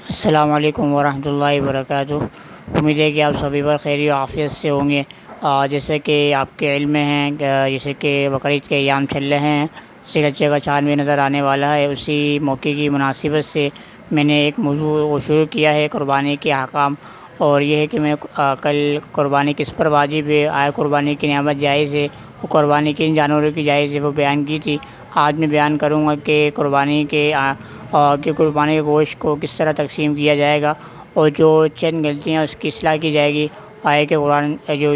السلام علیکم ورحمۃ اللہ وبرکاتہ۔ امید ہے کہ آپ سبھی پر خیر و عافیت سے ہوں گے۔ جیسے کہ آپ کے علم میں ہیں جیسے کہ بقرعید کے ایام چل رہے ہیں، ذی الحجہ کا چاند بھی نظر آنے والا ہے، اسی موقع کی مناسبت سے میں نے ایک موضوع شروع کیا ہے، قربانی کے احکام۔ اور یہ ہے کہ میں کل قربانی کس پر واجب ہے، آیا قربانی کی نعمت جائز ہے، وہ قربانی کن جانوروں کی جائز ہے، وہ بیان کی تھی۔ آج میں بیان کروں گا کہ قربانی کے گوشت کو کس طرح تقسیم کیا جائے گا، اور جو چند غلطیاں اس کی اصلاح کی جائے گی۔ آیا کہ قرآن جو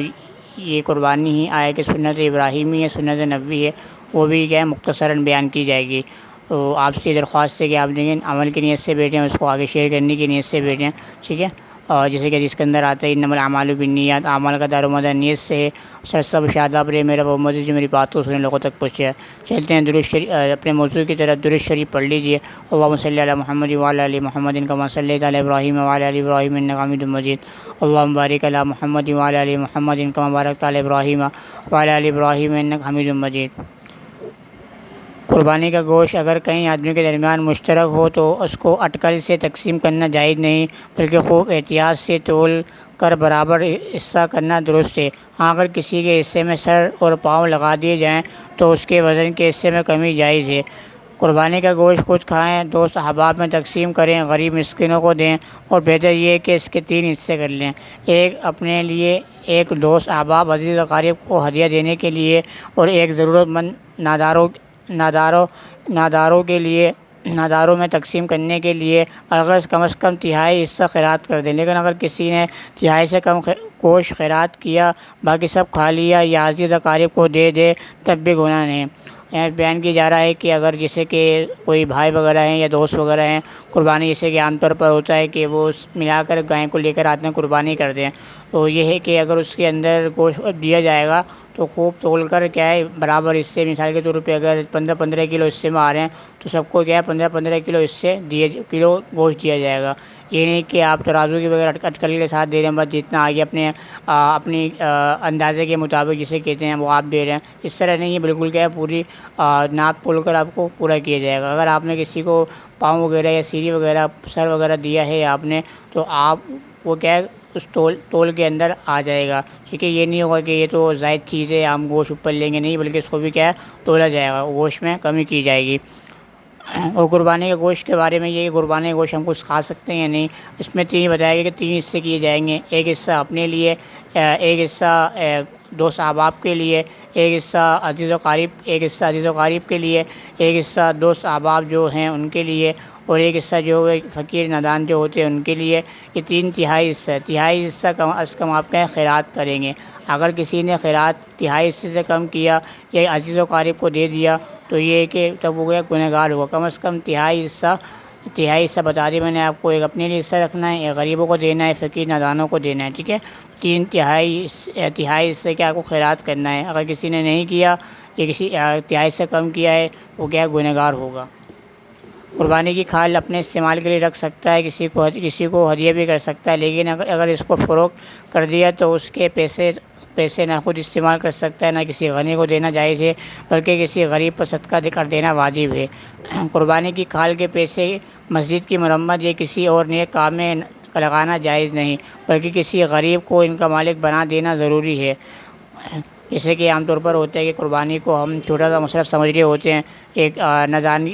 یہ قربانی ہی آیا کہ سنت ابراہیمی ہے، سنت نبوی ہے، وہ بھی کیا ہے مختصراً بیان کی جائے گی۔ تو آپ سے درخواست ہے کہ آپ دیکھیں عمل کی نیت سے بیٹھیں، اس کو آگے شیئر کرنے کی نیت سے بیٹھیں، ٹھیک ہے۔ اور جیسے کہ جس کے اندر آتا ہے انما الاعمال بالنیات، اعمال کا دار و مدار نیت سے ہے۔ سر سب شاداب رہے میرا وہ امت جو میری بات کو سنے لوگوں تک پہنچے۔ چلتے ہیں درود شریف اپنے موضوع کی طرف، درود شریف پڑھ لیجئے۔ اللہم صلی علی محمد وعلی آل محمد کما صلیت علی ابراہیم وعلی آل ابراہیم انک حمید مجید۔ اللہم بارک علی محمد وعلی آل محمد کما بارکت علی ابراہیم وعلی آل ابراہیم انک حمید مجید۔ قربانی کا گوشت اگر کئی آدمیوں کے درمیان مشترک ہو تو اس کو اٹکل سے تقسیم کرنا جائز نہیں، بلکہ خوب احتیاط سے تول کر برابر حصہ کرنا درست ہے۔ اگر کسی کے حصے میں سر اور پاؤں لگا دیے جائیں تو اس کے وزن کے حصے میں کمی جائز ہے۔ قربانی کا گوشت خود کھائیں، دوست احباب میں تقسیم کریں، غریب مسکینوں کو دیں، اور بہتر یہ ہے کہ اس کے 3 حصے کر لیں، ایک اپنے لیے، ایک دوست احباب عزیز اقارب کو ہدیہ دینے کے لیے، اور ایک ضرورت مند ناداروں میں تقسیم کرنے کے لیے۔ اگر کم از کم تہائی حصہ خیرات کر دیں، لیکن اگر کسی نے تہائی سے کم گوشت خیرات کیا، باقی سب کھا لیا یا عزیز اقارب کو دے دے، تب بھی گناہ نہیں۔ یہاں بیان کیا جا رہا ہے کہ اگر جیسے کہ کوئی بھائی وغیرہ ہیں یا دوست وغیرہ ہیں، قربانی جیسے کہ عام طور پر ہوتا ہے کہ وہ ملا کر گائے کو لے کر آتے ہیں، قربانی کرتے ہیں، تو یہ ہے کہ اگر اس کے اندر گوشت دیا جائے گا تو خوب تول کر کیا ہے برابر حصے، مثال کے طور پہ اگر 15 کلو حصے میں آ رہے ہیں تو سب کو کیا ہے 15 کلو حصے کلو گوشت دیا جائے گا۔ یہ نہیں کہ آپ ترازو کی بغیر اٹکل کے ساتھ دے رہے ہیں، بس جتنا آگے اپنی اندازے کے مطابق جسے کہتے ہیں وہ آپ دے رہے ہیں، اس طرح نہیں ہے، بالکل کیا ہے پوری ناپ تول کر آپ کو پورا کیا جائے گا۔ اگر آپ نے کسی کو پاؤں وغیرہ یا سیری وغیرہ سر وغیرہ دیا ہے آپ نے، تو آپ وہ کیا ہے اس تول کے اندر آ جائے گا، ٹھیک ہے۔ یہ نہیں ہوگا کہ یہ تو زائد چیز ہے ہم گوشت اوپر لیں گے، نہیں، بلکہ اس کو بھی کیا ہے تولا جائے گا، گوشت میں کمی کی جائے گی۔ اور قربانی کے گوشت کے بارے میں یہ کہ قربانی کا گوشت ہم کچھ کھا سکتے ہیں یا نہیں، اس میں بتایا گیا کہ 3 حصے کیے جائیں گے، ایک حصہ اپنے لیے، ایک حصہ دوست احباب کے لیے، ایک حصہ عزیز و قریب کے لیے، ایک حصہ دوست احباب جو ہیں ان کے لیے، اور ایک حصہ جو فقیر نادان جو ہوتے ہیں ان کے لیے۔ یہ 3 تہائی حصہ ہے۔ تہائی حصہ کم از کم آپ کا خیرات کریں گے۔ اگر کسی نے خیرات تہائی حصے سے کم کیا یا عزیز و قریب کو دے دیا تو یہ کہ تب وہ گنہگار ہوگا۔ کم از کم تہائی حصہ بتا دی میں نے آپ کو، ایک اپنے لیے حصہ رکھنا ہے، ایک غریبوں کو دینا ہے، فقیر نادانوں کو دینا ہے، ٹھیک ہے۔ 3 تہائی حصے کے آپ کو خیرات کرنا ہے۔ اگر کسی نے نہیں کیا یا کسی تہائی سے کم کیا ہے، وہ کیا گنہگار ہوگا۔ قربانی کی کھال اپنے استعمال کے لیے رکھ سکتا ہے، کسی کو ہدیہ بھی کر سکتا ہے، لیکن اگر اس کو فروخت کر دیا تو اس کے پیسے نہ خود استعمال کر سکتا ہے، نہ کسی غنی کو دینا جائز ہے، بلکہ کسی غریب پر صدقہ کر دینا واجب ہے۔ قربانی کی کھال کے پیسے مسجد کی مرمت یا کسی اور نیک کام میں لگانا جائز نہیں، بلکہ کسی غریب کو ان کا مالک بنا دینا ضروری ہے۔ جیسے کہ عام طور پر ہوتا ہے کہ قربانی کو ہم چھوٹا سا مصرف سمجھ رہے ہوتے ہیں، ایک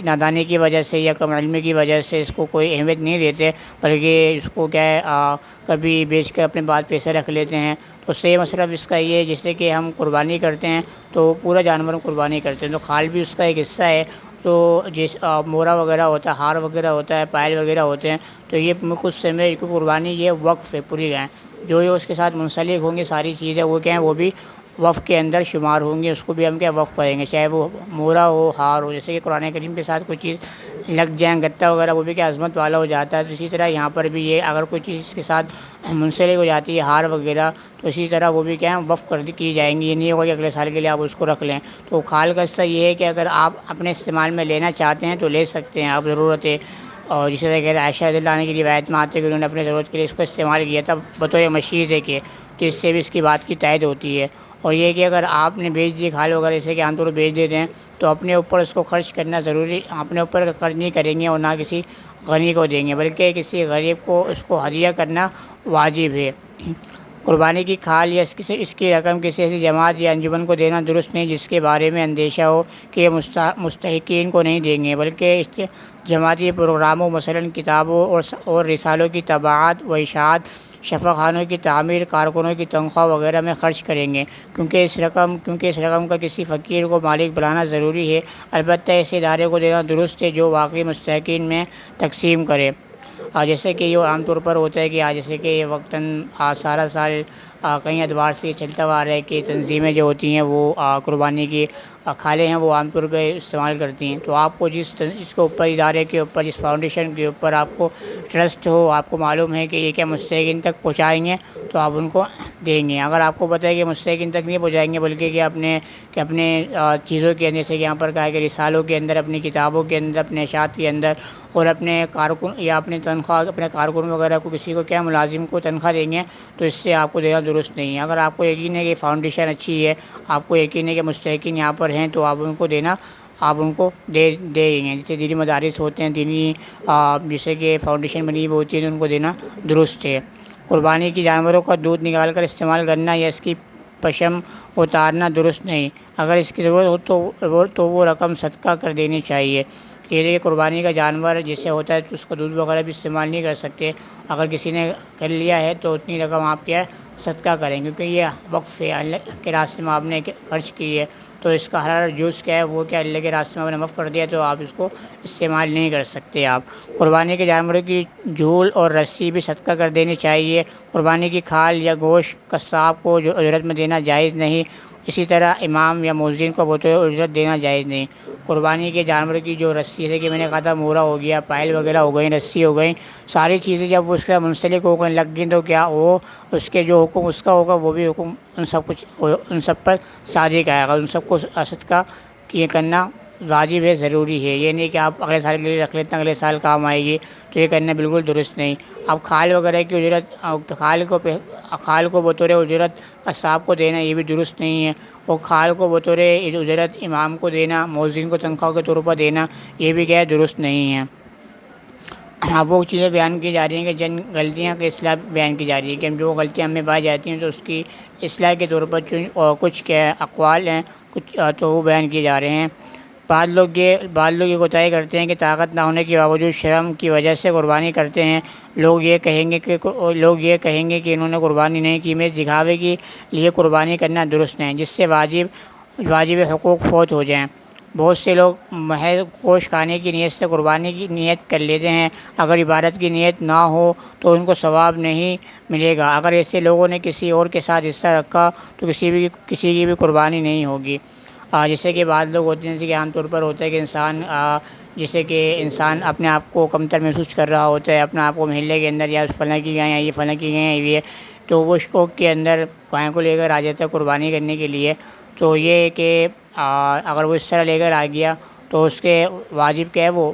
نادانی کی وجہ سے یا کم علمی کی وجہ سے اس کو کوئی اہمیت نہیں دیتے، بلکہ اس کو کیا ہے کبھی بیچ کر اپنے بعد پیسے رکھ لیتے ہیں۔ تو صحیح مصرف اس کا یہ ہے، جیسے کہ ہم قربانی کرتے ہیں تو پورا جانور قربانی کرتے ہیں تو کھال بھی اس کا ایک حصہ ہے۔ تو مورا وغیرہ ہوتا ہے، ہار وغیرہ ہوتا ہے، پائل وغیرہ ہوتے ہیں، تو یہ کچھ سمے کی قربانی یہ وقف ہے پوری گائے، جو اس کے ساتھ منسلک ہوں گے ساری چیزیں وہ کیا ہیں وہ بھی وقف کے اندر شمار ہوں گے، اس کو بھی ہم کیا وقف کریں گے، چاہے وہ مورا ہو، ہار ہو۔ جیسے کہ قرآن کریم کے ساتھ کوئی چیز لگ جائیں گتہ وغیرہ، وہ بھی کیا عظمت والا ہو جاتا ہے، تو اسی طرح یہاں پر بھی یہ اگر کوئی چیز اس کے ساتھ منسلک ہو جاتی ہے، ہار وغیرہ، تو اسی طرح وہ بھی کیا ہے وقف کی جائیں گی۔ یہ نہیں ہوگا کہ اگلے سال کے لیے آپ اس کو رکھ لیں۔ تو کھال کا حصہ یہ ہے کہ اگر آپ اپنے استعمال میں لینا چاہتے ہیں تو لے سکتے ہیں، آپ ضرورت ہے۔ اور جسے کہ عائشہ رضی اللہ عنہ کی روایت میں آتے کہ انہوں نے اپنے ضرورت کے لیے اس کو استعمال کیا تھا بطور مشیز ہے کہ، تو اس سے بھی اس کی بات کی تائید ہوتی ہے۔ اور یہ کہ اگر آپ نے بیچ دی کھال وغیرہ جیسے کہ عام طور پر بیچ دیتے ہیں تو اپنے اوپر اس کو خرچ کرنا ضروری، اپنے اوپر خرچ نہیں کریں گے اور نہ کسی غنی کو دیں گے، بلکہ کسی غریب کو اس کو ہدیہ کرنا واجب ہے۔ قربانی کی کھال یا اس کی رقم کسی ایسی جماعت یا انجمن کو دینا درست نہیں جس کے بارے میں اندیشہ ہو کہ یہ مستحقین کو نہیں دیں گے، بلکہ اس جماعتی پروگراموں مثلاً کتابوں اور رسالوں کی طباعت و اشاعت، شفا خانوں کی تعمیر، کارکنوں کی تنخواہ وغیرہ میں خرچ کریں گے، کیونکہ اس رقم کا کسی فقیر کو مالک بنانا ضروری ہے۔ البتہ ایسے ادارے کو دینا درست ہے جو واقعی مستحقین میں تقسیم کرے، اور جیسے کہ یہ عام طور پر ہوتا ہے کہ جیسے کہ یہ وقتاً سارا سال کئی ادوار سے یہ چلتا ہوا آ رہا ہے کہ تنظیمیں جو ہوتی ہیں وہ قربانی کی کھالیں ہیں وہ عام طور پہ استعمال کرتی ہیں، تو آپ کو جس کے اوپر ادارے کے اوپر، جس فاؤنڈیشن کے اوپر آپ کو ٹرسٹ ہو، آپ کو معلوم ہے کہ یہ کیا مستحقین تک پہنچائیں گے تو آپ ان کو دیں گے۔ اگر آپ کو پتہ ہے کہ مستحقین تک نہیں پہنچائیں گے بلکہ کہ اپنے چیزوں کے اندر، جیسے کہ یہاں پر کہا ہے کہ رسالوں کے اندر، اپنی کتابوں کے اندر، اپنے اشاعت کے اندر، اور اپنے کارکن یا اپنی تنخواہ اپنے کارکن وغیرہ کو کسی کو کیا ملازم کو تنخواہ دیں گے تو اس سے آپ کو دینا درست نہیں ہے۔ اگر آپ کو یقین ہے کہ فاؤنڈیشن اچھی ہے، آپ کو یقین ہے کہ مستحقین یہاں پر ہیں تو آپ ان کو دینا، آپ ان کو دیں گے۔ جیسے دینی مدارس ہوتے ہیں، دینی جیسے کہ فاؤنڈیشن بنی ہوئی ہوتی ہے تو ان کو دینا درست ہے۔ قربانی کی جانوروں کا دودھ نکال کر استعمال کرنا یا اس کی پشم اتارنا درست نہیں۔ اگر اس کی ضرورت ہو تو وہ رقم صدقہ کر دینی چاہیے۔ یہ قربانی کا جانور جیسے ہوتا ہے تو اس کا دودھ وغیرہ بھی استعمال نہیں کر سکتے، اگر کسی نے کر لیا ہے تو اتنی رقم آپ کیا ہے صدقہ کریں، کیونکہ یہ وقف ہے، اللہ کے راستے میں آپ نے خرچ کی ہے، تو اس کا ہر جوز کیا ہے وہ کیا اللہ کے راستے میں آپ نے وقف کر دیا تو آپ اس کو استعمال نہیں کر سکتے آپ۔ قربانی کے جانوروں کی جھول اور رسی بھی صدقہ کر دینی چاہیے۔ قربانی کی کھال یا گوشت قصاب کو جو اجرت میں دینا جائز نہیں، اسی طرح امام یا مؤذن کو بطور اجرت دینا جائز نہیں۔ قربانی کے جانور کی جو رسی، جیسے کہ میں نے کہا تھا مورا ہو گیا، پائل وغیرہ ہو گئی، رسی ہو گئی، ساری چیزیں جب اس کا منسلک ہو گئیں، لگ گئیں، تو کیا وہ اس کے جو حکم اس کا ہوگا وہ بھی حکم ان سب پر صادق آئے گا، ان سب کو صدقہ یہ کرنا واجب ہے، ضروری ہے۔ یہ نہیں کہ آپ اگلے سال کے لیے رکھ لیتے ہیں، اگلے سال کام آئے گی، تو یہ کرنا بالکل درست نہیں۔ اب کھال وغیرہ کی اجرت، کھال کو بطور اجرت قصاب کو دینا یہ بھی درست نہیں ہے، اور کھال کو بطور اجرت امام کو دینا، مؤذن کو تنخواہ کے طور پر دینا یہ بھی کیا ہے درست نہیں ہے۔ اب وہ چیزیں بیان کی جا رہی ہیں کہ جن غلطیاں کی اصلاح بیان کی جا رہی ہے کہ جو غلطیاں ہمیں پائی جاتی ہیں تو اس کی اصلاح کے طور پر کچھ کیا اقوال ہیں، کچھ تو وہ بیان کیے جا رہے ہیں۔ بعض لوگ یہ کوتاہی کرتے ہیں کہ طاقت نہ ہونے کے باوجود شرم کی وجہ سے قربانی کرتے ہیں۔ لوگ یہ کہیں گے کہ انہوں نے قربانی نہیں کی، میں دکھاوے کے لیے قربانی کرنا درست نہیں، جس سے واجب حقوق فوت ہو جائیں۔ بہت سے لوگ محض گوشت کھانے کی نیت سے قربانی کی نیت کر لیتے ہیں، اگر عبادت کی نیت نہ ہو تو ان کو ثواب نہیں ملے گا۔ اگر ایسے لوگوں نے کسی اور کے ساتھ حصہ رکھا تو کسی کی بھی قربانی نہیں ہوگی۔ جیسے کہ بعض لوگ ہوتے ہیں، جیسے کہ عام طور پر ہوتا ہے کہ انسان اپنے آپ کو کمتر محسوس کر رہا ہوتا ہے، اپنے آپ کو محلے کے اندر یا فلاں کی گئے ہیں، یہ فلاں کی گئے ہیں، یہ تو وہ شوق کے اندر گائے کو لے کر آ جاتا ہے قربانی کرنے کے لیے۔ تو یہ ہے کہ اگر وہ اس طرح لے کر آ گیا تو اس کے واجب کیا ہے وہ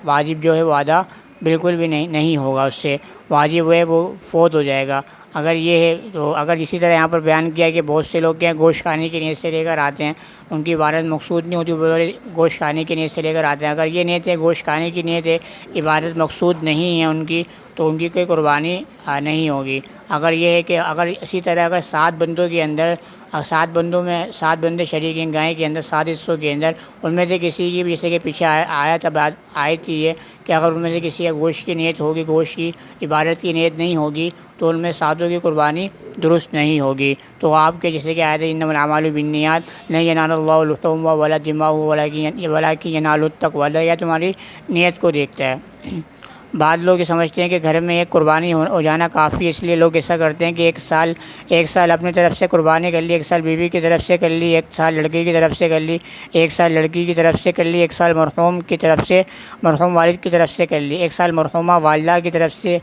واجب جو ہے وہ ادا بالکل بھی نہیں ہوگا، اس سے واجب ہے وہ فوت ہو جائے گا۔ اگر یہ ہے تو اگر اسی طرح یہاں پر بیان کیا کہ بہت سے لوگ کیا گوشت کھانے کی نیت سے لے کر آتے ہیں، ان کی عبادت مقصود نہیں ہوتی، گوشت کھانے کی نیت سے لے کر آتے ہیں، اگر یہ نیت ہے گوشت کھانے کی نیت ہے، عبادت مقصود نہیں ہے ان کی، تو ان کی کوئی قربانی نہیں ہوگی۔ اگر یہ ہے کہ اگر اسی طرح اگر 7 بندوں کے اندر 7 بندے شریک ہیں گائے کے اندر، 7 حصوں کے اندر، ان میں سے کسی کی بھی، جیسے کہ پیچھے آیا تب آئی تھی یہ کہ اگر ان میں سے کسی کا گوشت کی نیت ہوگی، گوشت کی عبادت کی نیت نہیں ہوگی تو ان میں 7 کی قربانی درست نہیں ہوگی۔ تو آپ کے جیسے کہ آیت ہے انما الاعمال بالنیات لن ینال اللہ لحومها ولا دماؤها ولکن ینالہ التقوی، یہ تمہاری نیت کو دیکھتا ہے۔ بعض لوگ یہ سمجھتے ہیں کہ گھر میں ایک قربانی ہو جانا کافی ہے، اس لیے لوگ ایسا کرتے ہیں کہ ایک سال اپنی طرف سے قربانی کر لی، ایک سال بیوی کی طرف سے کر لی، ایک سال لڑکی کی طرف سے کر لی، ایک سال لڑکی کی طرف سے کر لی، ایک سال مرحوم والد کی طرف سے کر لی، ایک سال مرحومہ والدہ کی طرف سے۔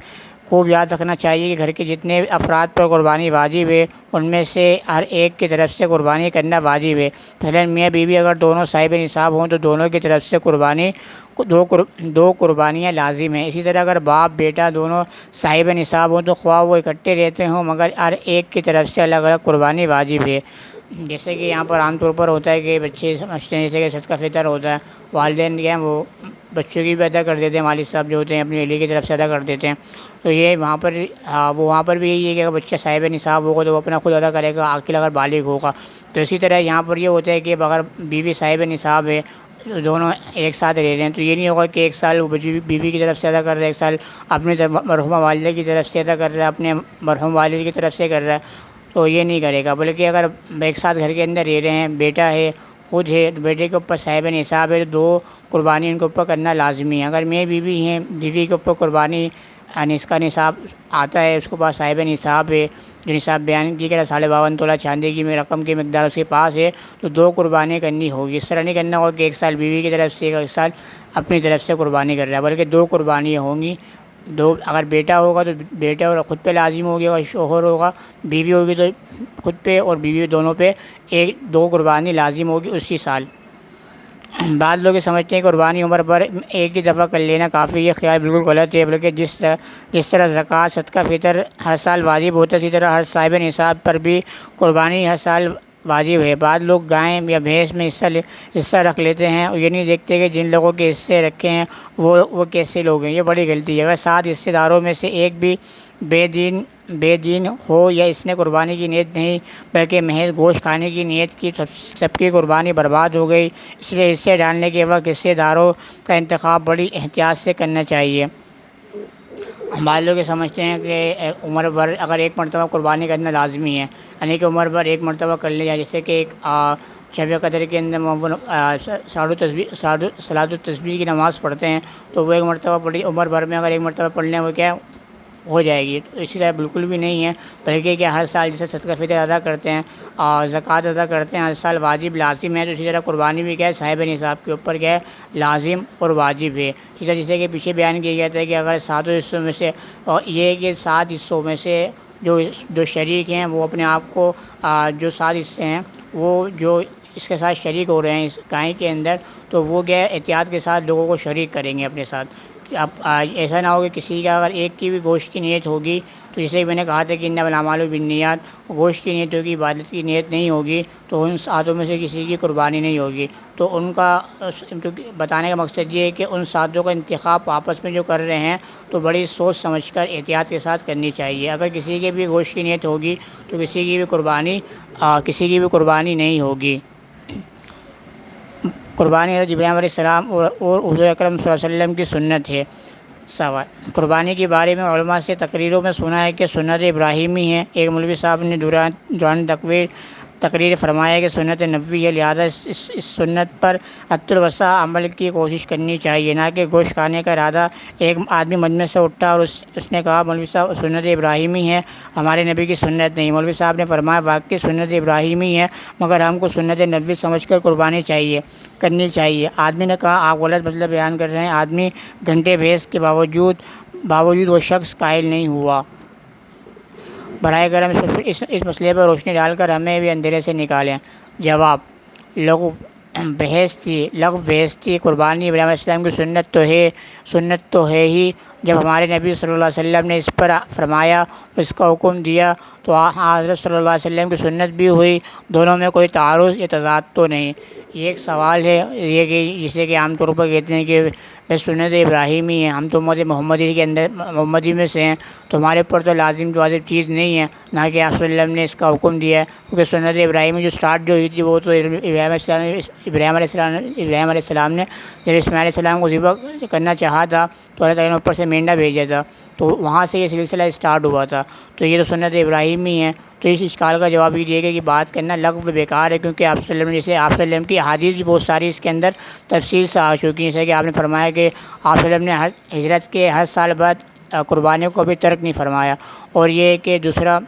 خوب یاد رکھنا چاہیے کہ گھر کے جتنے افراد پر قربانی واجب ہے ان میں سے ہر ایک کی طرف سے قربانی کرنا واجب ہے۔ مثلاً میاں بیوی اگر دونوں صاحب نصاب ہوں تو دونوں کی طرف سے دو قربانیاں لازم ہیں۔ اسی طرح اگر باپ بیٹا دونوں صاحب نصاب ہوں تو خواہ وہ اکٹھے رہتے ہوں مگر ہر ایک کی طرف سے الگ الگ قربانی واجب ہے۔ جیسے کہ یہاں پر عام طور پر ہوتا ہے کہ بچے سمجھتے ہیں جیسے کہ صدقہ فطر ہوتا ہے، والدین کیا ہیں وہ بچوں کی بھی ادا کر دیتے ہیں، والد صاحب جو ہوتے ہیں اپنی اہلیہ کی طرف سے ادا کر دیتے ہیں۔ تو یہ وہاں پر وہ وہاں پر بھی یہی ہے کہ اگر بچہ صاحب نصاب ہوگا تو وہ اپنا خود ادا کرے گا، عاقل اگر بالغ ہوگا۔ تو اسی طرح یہاں پر یہ ہوتا ہے کہ اگر بیوی صاحب نصاب ہے، دونوں ایک ساتھ رہ رہے ہیں، تو یہ نہیں ہوگا کہ ایک سال وہ بیوی کی طرف سے ادا کر رہا ہے، ایک سال اپنی مرحومہ والدہ کی طرف سے ادا کر رہا ہے، اپنے مرحوم والد کی طرف سے کر رہا ہے، تو یہ نہیں کرے گا۔ بلکہ اگر ایک ساتھ گھر کے اندر رہ رہے ہیں، بیٹا ہے خود ہے، تو بیٹے کے اوپر صاحب نصاب ہے، تو دو قربانی ان کے اوپر کرنا لازمی ہے۔ اگر میں بیوی ہیں، بیوی کے اوپر قربانی یعنی اس کا نصاب آتا ہے، اس کے پاس صاحب نصاب ہے، جو نصاب بیان کی گیا 52.5 تولہ چاندی کی رقم کی مقدار اس کے پاس ہے، تو دو قربانی کرنی ہوگی۔ اس طرح نہیں کرنا ہوگا کہ ایک سال بیوی کی طرف سے ایک سال اپنی طرف سے قربانی کر رہا ہے، بلکہ دو قربانیاں ہوں گی۔ دو، اگر بیٹا ہوگا تو بیٹے اور خود پہ لازم ہوگی، اور شوہر ہوگا، بیوی ہوگی تو خود پہ اور بیوی دونوں پہ دو قربانی لازم ہوگی اسی سال۔ بعض لوگ یہ سمجھتے ہیں کہ قربانی عمر پر ایک ہی دفعہ کر لینا کافی، یہ خیال بالکل غلط ہے، بلکہ جس طرح زکوٰۃ، صدقہ فطر ہر سال واجب ہوتا ہے، اسی طرح ہر صاحب نصاب پر بھی قربانی ہر سال واجب ہے۔ بعض لوگ گائے یا بھینس میں حصہ رکھ لیتے ہیں، اور یہ نہیں دیکھتے کہ جن لوگوں کے حصے رکھے ہیں وہ کیسے لوگ ہیں، یہ بڑی غلطی ہے۔ اگر 7 حصے داروں میں سے ایک بھی بے دین ہو یا اس نے قربانی کی نیت نہیں بلکہ محض گوشت کھانے کی نیت کی، سب کی قربانی برباد ہو گئی۔ اس لیے حصے ڈالنے کے وقت حصے داروں کا انتخاب بڑی احتیاط سے کرنا چاہیے۔ بعض لوگ یہ سمجھتے ہیں کہ عمر بھر اگر ایک مرتبہ قربانی کرنا لازمی ہے، یعنی کہ عمر بھر ایک مرتبہ کر لیا، جیسے کہ ایک شب قدر کے اندر صلاۃ التسبیح کی نماز پڑھتے ہیں، تو وہ ایک مرتبہ پڑھی، عمر بھر میں اگر ایک مرتبہ پڑھ لیں وہ کیا ہو جائے گی۔ تو اسی طرح بالکل بھی نہیں ہے، بلکہ کہ ہر سال جیسے صدقہ فطر ادا کرتے ہیں اور زکوٰۃ ادا کرتے ہیں، ہر سال واجب لازم ہے، تو اسی طرح قربانی بھی کیا ہے صاحب نصاب کے اوپر کیا ہے لازم اور واجب ہے۔ اسی طرح جیسے کہ پیچھے بیان کیا گیا تھا کہ اگر 7 حصوں میں سے، اور یہ کہ 7 حصوں میں سے جو شریک ہیں وہ اپنے آپ کو جو 7 حصے ہیں وہ جو اس کے ساتھ شریک ہو رہے ہیں اس گائے کے اندر، تو وہ کیا ہے احتیاط کے ساتھ لوگوں کو شریک کریں گے اپنے ساتھ۔ اب ایسا نہ ہو کہ کسی کا اگر ایک کی بھی گوشت کی نیت ہوگی، تو جیسے کہ میں نے کہا تھا کہ انما الاعمال بالنیات، گوشت کی نیت ہوگی، عبادت کی نیت نہیں ہوگی، تو ان 7 میں سے کسی کی قربانی نہیں ہوگی۔ تو ان کا بتانے کا مقصد یہ ہے کہ ان 7 کا انتخاب آپس میں جو کر رہے ہیں تو بڑی سوچ سمجھ کر احتیاط کے ساتھ کرنی چاہیے۔ اگر کسی کے بھی گوشت کی نیت ہوگی تو کسی کی بھی قربانی نہیں ہوگی۔ قربانی حضرت ابراہیم علیہ السلام اور حضور اکرم صلی اللہ علیہ وسلم کی سنت ہے۔ سوال قربانی کے بارے میں علماء سے تقریروں میں سنا ہے کہ سنت ابراہیمی ہے۔ ایک مولوی صاحب نے دوران تقریر فرمایا کہ سنت نبوی ہے، لہذا اس سنت پر حد الوسع عمل کی کوشش کرنی چاہیے، نہ کہ گوشت کھانے کا ارادہ۔ ایک آدمی مجمع سے اٹھا اور اس نے کہا مولوی صاحب سنت ابراہیمی ہے، ہمارے نبی کی سنت نہیں۔ مولوی صاحب نے فرمایا واقعی سنت ابراہیمی ہے، مگر ہم کو سنت نبوی سمجھ کر قربانی کرنی چاہیے۔ آدمی نے کہا آپ غلط مطلب بیان کر رہے ہیں۔ آدمی گھنٹے بحث کے باوجود وہ شخص قائل نہیں ہوا۔ براہ کرم اس مسئلے پر روشنی ڈال کر ہمیں بھی اندھیرے سے نکالیں۔ جواب، لغو بحث تھی۔ قربانی ابراہیم علیہ السلام کی سنت تو ہے ہی۔ جب ہمارے نبی صلی اللہ علیہ وسلم نے اس پر فرمایا اور اس کا حکم دیا تو حضرت صلی اللہ علیہ وسلم کی سنت بھی ہوئی، دونوں میں کوئی تعارض یا تضاد تو نہیں۔ یہ ایک سوال ہے، یہ کہ جسے کہ عام طور پر کہتے ہیں کہ سنت ابراہیمی ہے، ہم تو امت محمدی میں سے ہیں، تو ہمارے اوپر تو لازم جو واجب چیز نہیں ہے، نہ کہ آپ صلی اللہ علیہ وسلم نے اس کا حکم دیا ہے، کیونکہ سنت ابراہیمی جو سٹارٹ جو ہوئی تھی وہ تو ابراہیم علیہ السلام نے جب اسماعیل علیہ السلام کو ذبح کرنا چاہا تھا تو اللہ تعالیٰ نے اوپر سے مینڈا بھیجا تھا، تو وہاں سے یہ سلسلہ اسٹارٹ ہوا تھا، تو یہ تو سنت ابراہیمی ہے۔ تو اس اشکال کا جواب یہ دیا گیا کہ بات کرنا لغو بیکار ہے، کیونکہ آپ صلی اللہ علیہ وسلم جیسے آپ صلی اللہ علیہ وسلم کی احادیث بھی بہت ساری اس کے اندر تفصیل سے آ چکی ہیں، جیسے کہ آپ نے فرمایا کہ آپ صلی اللہ علیہ وسلم نے ہجرت کے ہر سال بعد قربانیوں کو ابھی ترک نہیں فرمایا، اور یہ کہ دوسرا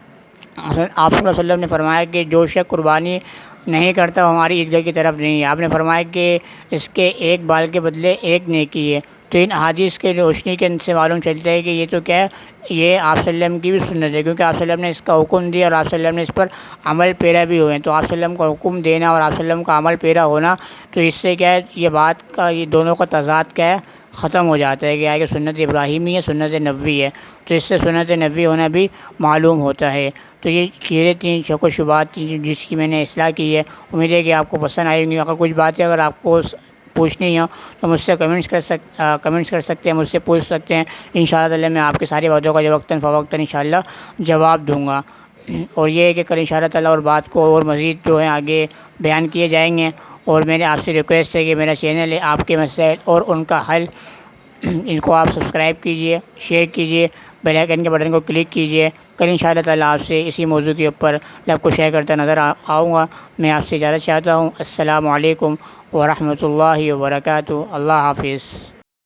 آپ صلی اللہ علیہ وسلم نے فرمایا کہ جو شخص قربانی نہیں کرتا وہ ہماری عیدگاہ کی طرف نہیں ہے۔ آپ نے فرمایا کہ اس کے ایک بال کے بدلے ایک نیکی ہے۔ تو ان احادیث کے روشنی کے سے معلوم چلتا ہے کہ یہ تو کیا ہے، یہ آپ صلی اللہ علیہ وسلم کی بھی سنت ہے، کیونکہ آپ صلی اللہ علیہ وسلم نے اس کا حکم دیا اور آپ صلی اللہ علیہ وسلم نے اس پر عمل پیرا بھی ہوئے ہیں۔ تو آپ صلی اللہ علیہ وسلم کا حکم دینا اور آپ صلی اللہ علیہ وسلم کا عمل پیرا ہونا، تو اس سے کیا ہے یہ بات کا یہ دونوں کا تضاد کیا ہے ختم ہو جاتا ہے، کہ سنت ابراہیمی ہے، سنت نبوی ہے، تو اس سے سنت نبوی ہونا بھی معلوم ہوتا ہے۔ تو یہ چیزیں 3 شک و شبہات تھیں جس کی میں نے اصلاح کی ہے، امید ہے کہ آپ کو پسند آئی ہوں گی۔ اگر کچھ باتیں اگر آپ کو پوچھنی ہوں تو مجھ سے کمنٹس کر سکتے ہیں، مجھ سے پوچھ سکتے ہیں، انشاءاللہ تعالی میں آپ کی ساری باتوں کا جو وقتاً فوقتاً انشاءاللہ جواب دوں گا۔ اور یہ ہے کہ کل انشاءاللہ تعالی اور بات کو اور مزید جو ہے آگے بیان کیے جائیں گے۔ اور میرے آپ سے ریکویسٹ ہے کہ میرا چینل ہے آپ کے مسائل اور ان کا حل، ان کو آپ سبسکرائب کیجئے، شیئر کیجئے، بیل آئیکن کے بٹن کو کلک کیجئے۔ کل انشاءاللہ تعالی آپ سے اسی موضوع کے اوپر میں آپ کو شیئر کرتا نظر آؤں گا۔ میں آپ سے اجازت چاہتا ہوں۔ السلام علیکم ورحمۃ اللہ وبرکاتہ۔ اللہ حافظ۔